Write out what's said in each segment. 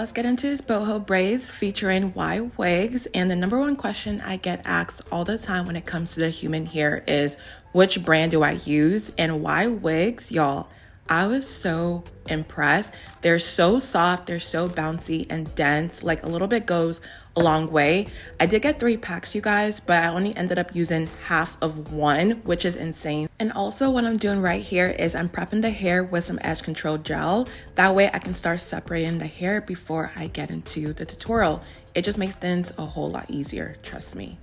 let's get into this boho braids featuring Ywigs. And the number one question I get asked all the time when it comes to the human hair is, which brand do I use? And Ywigs, y'all, I was so impressed. They're so soft, they're so bouncy and dense, like a little bit goes a long way. I did get 3 packs, you guys, but I only ended up using half of one, which is insane. And also what I'm doing right here is I'm prepping the hair with some edge control gel. That way I can start separating the hair before I get into the tutorial. It just makes things a whole lot easier, trust me.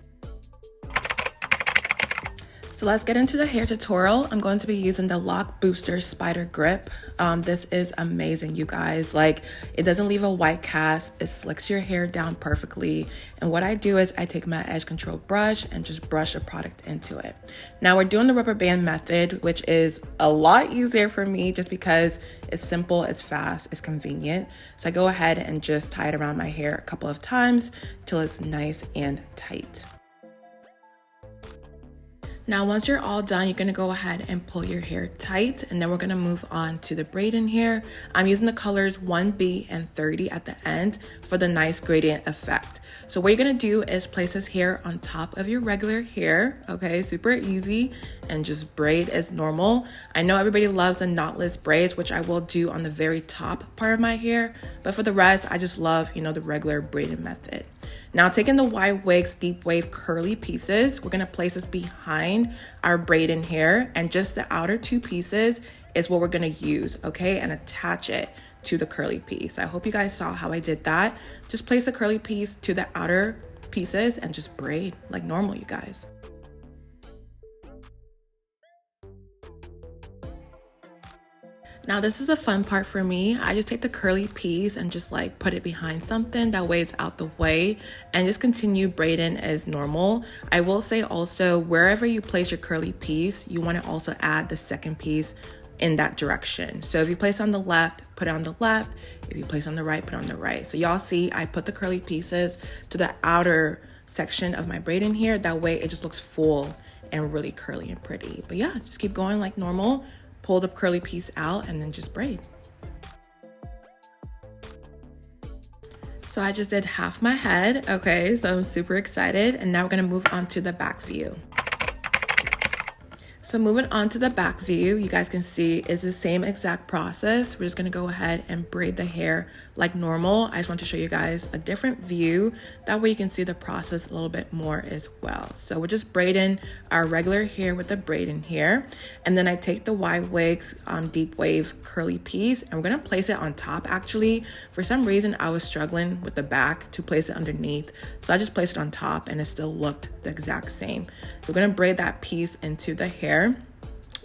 So let's get into the hair tutorial. I'm going to be using the Loc Booster Spider Grip. This is amazing, you guys. Like, it doesn't leave a white cast. It slicks your hair down perfectly. And what I do is I take my edge control brush and just brush the product into it. Now we're doing the rubber band method, which is a lot easier for me just because it's simple, it's fast, it's convenient. So I go ahead and just tie it around my hair a couple of times till it's nice and tight. Now, once you're all done, you're gonna go ahead and pull your hair tight, and then we're gonna move on to the braiding here. I'm using the colors 1B and 30 at the end for the nice gradient effect. So what you're gonna do is place this hair on top of your regular hair, okay? Super easy, and just braid as normal. I know everybody loves the knotless braids, which I will do on the very top part of my hair, but for the rest, I just love, the regular braiding method. Now, taking the Ywigs Deep Wave curly pieces, we're gonna place this behind our braiding hair, and just the outer 2 pieces is what we're gonna use, okay? And attach it to the curly piece. I hope you guys saw how I did that. Just place the curly piece to the outer pieces and just braid like normal, you guys. Now this is a fun part for me. I just take the curly piece and just like put it behind something. That way it's out the way, and just continue braiding as normal. I will say also, wherever you place your curly piece, you want to also add the second piece in that direction. So if you place on the left, put it on the left. If you place on the right, put it on the right. So y'all see, I put the curly pieces to the outer section of my braiding here. That way it just looks full and really curly and pretty. But yeah, just keep going like normal. Pull the curly piece out and then just braid. So I just did half my head, okay? So I'm super excited. And now we're gonna move on to the back view. So moving on to the back view, you guys can see is the same exact process. We're just gonna go ahead and braid the hair like normal. I just want to show you guys a different view. That way you can see the process a little bit more as well. So we're just braiding our regular hair with the braiding hair. And then I take the Ywigs Deep Wave curly piece, and we're gonna place it on top. Actually, for some reason, I was struggling with the back to place it underneath. So I just placed it on top and it still looked the exact same. So we're gonna braid that piece into the hair.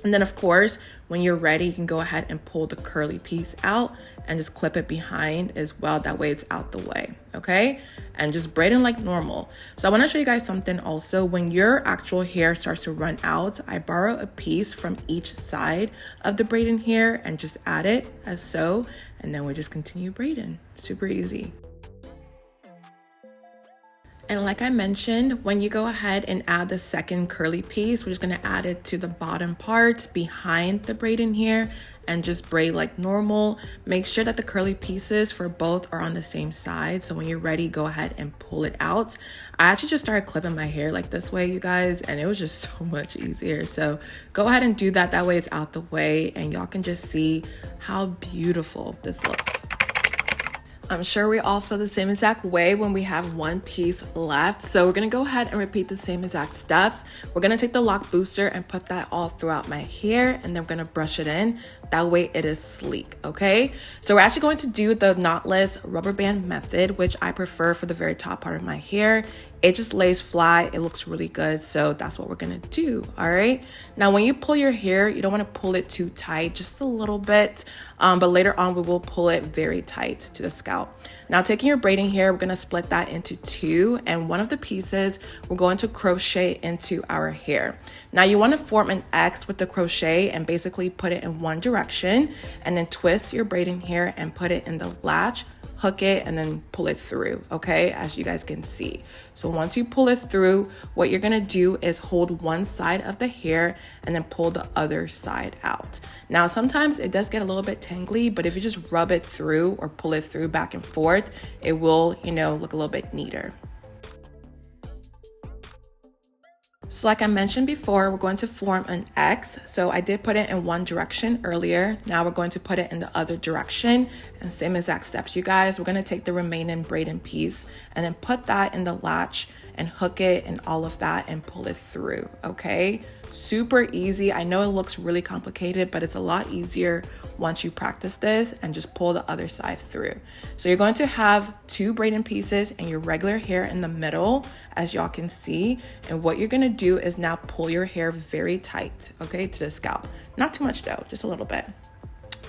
And then of course, when you're ready, you can go ahead and pull the curly piece out and just clip it behind as well. That way it's out the way, okay? And just braiding like normal. So I wanna show you guys something also. When your actual hair starts to run out, I borrow a piece from each side of the braiding hair and just add it as so. And then we just continue braiding, super easy. And like I mentioned, when you go ahead and add the second curly piece, we're just gonna add it to the bottom part behind the braiding hair and just braid like normal. Make sure that the curly pieces for both are on the same side. So when you're ready, go ahead and pull it out. I actually just started clipping my hair like this way, you guys, and it was just so much easier. So go ahead and do that. That way it's out the way and y'all can just see how beautiful this looks. I'm sure we all feel the same exact way when we have one piece left. So we're gonna go ahead and repeat the same exact steps. We're gonna take the Loc Booster and put that all throughout my hair, and then we're gonna brush it in. That way it is sleek, okay? So we're actually going to do the knotless rubber band method, which I prefer for the very top part of my hair. It just lays flat, it looks really good, so that's what we're gonna do, all right? Now, when you pull your hair, you don't wanna pull it too tight, just a little bit, but later on we will pull it very tight to the scalp. Now, taking your braiding hair, we're gonna split that into 2, and one of the pieces we're going to crochet into our hair. Now, you wanna form an X with the crochet and basically put it in one direction, and then twist your braiding hair and put it in the latch, hook it, and then pull it through, okay, as you guys can see. So once you pull it through, what you're gonna do is hold one side of the hair and then pull the other side out. Now, sometimes it does get a little bit tangly, but if you just rub it through or pull it through back and forth, it will, you know, look a little bit neater. So like I mentioned before, we're going to form an X. So I did put it in one direction earlier. Now we're going to put it in the other direction, and same exact steps, you guys. We're going to take the remaining braiding piece and then put that in the latch and hook it and all of that and pull it through, okay? Super easy. I know it looks really complicated, but it's a lot easier once you practice this and just pull the other side through. So you're going to have two braiding pieces and your regular hair in the middle, as y'all can see. And what you're gonna do is now pull your hair very tight, okay, to the scalp. Not too much though, just a little bit.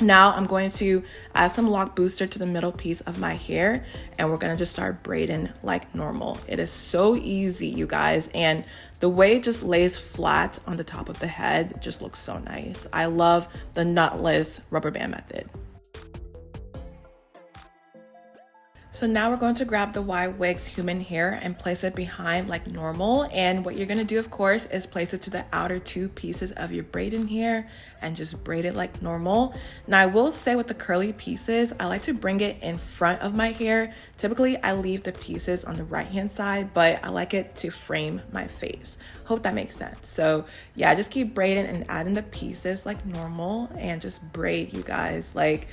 Now I'm going to add some lock booster to the middle piece of my hair, and we're gonna just start braiding like normal. It is so easy, you guys, and the way it just lays flat on the top of the head just looks so nice. I love the knotless rubber band method. So now we're going to grab the Ywigs human hair and place it behind like normal. And what you're gonna do, of course, is place it to the outer two pieces of your braiding hair and just braid it like normal. Now I will say with the curly pieces, I like to bring it in front of my hair. Typically I leave the pieces on the right hand side, but I like it to frame my face. Hope that makes sense. So yeah, just keep braiding and adding the pieces like normal and just braid, you guys. Like,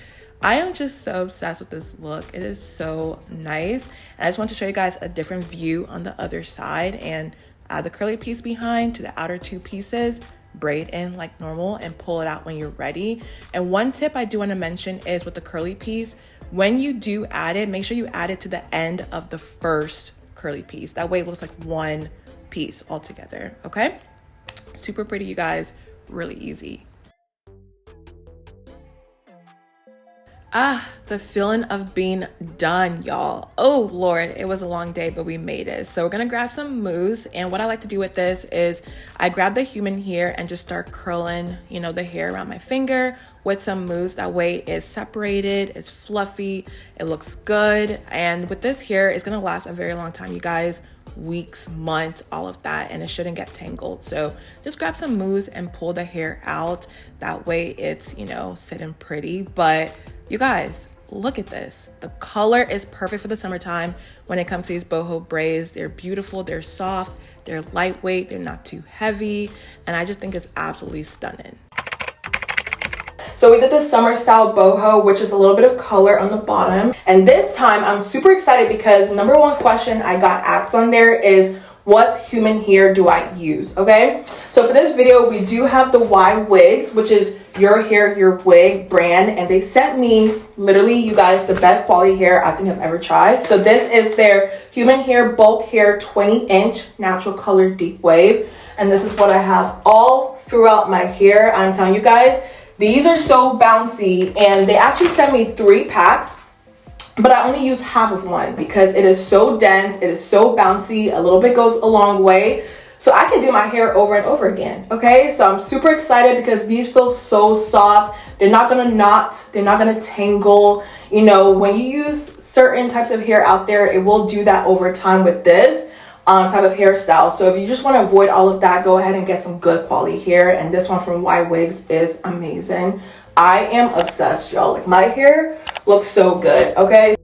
I am just so obsessed with this look. It is so nice. And I just want to show you guys a different view on the other side, and add the curly piece behind to the outer two pieces, braid in like normal, and pull it out when you're ready. And one tip I do want to mention is with the curly piece, when you do add it, make sure you add it to the end of the first curly piece. That way it looks like one piece all together, okay? Super pretty, you guys, really easy. The feeling of being done, y'all. Oh Lord, it was a long day, but we made it. So we're gonna grab some mousse, and what I like to do with this is I grab the human hair and just start curling, you know, the hair around my finger with some mousse. That way it's separated, it's fluffy, it looks good. And with this hair, it's gonna last a very long time, you guys. Weeks, months, all of that, and it shouldn't get tangled. So just grab some mousse and pull the hair out. That way it's, you know, sitting pretty. But you guys, look at this. The color is perfect for the summertime when it comes to these boho braids. They're beautiful, they're soft, they're lightweight, they're not too heavy, and I just think it's absolutely stunning. So we did the summer style boho, which is a little bit of color on the bottom. And this time I'm super excited because number one question I got asked on there is, what human hair do I use? Okay, so for this video we do have the Ywigs, which is your hair, your wig brand, and they sent me literally, you guys, the best quality hair I think I've ever tried. So this is their human hair bulk hair 20-inch natural color deep wave, and this is what I have all throughout my hair. I'm telling you guys, these are so bouncy, and they actually sent me 3 packs, but I only use half of one because it is so dense, it is so bouncy. A little bit goes a long way. So I can do my hair over and over again, okay? So I'm super excited because these feel so soft. They're not gonna knot, they're not gonna tangle. You know, when you use certain types of hair out there, it will do that over time with this type of hairstyle. So if you just wanna avoid all of that, go ahead and get some good quality hair. And this one from Ywigs is amazing. I am obsessed, y'all. Like, my hair looks so good, okay?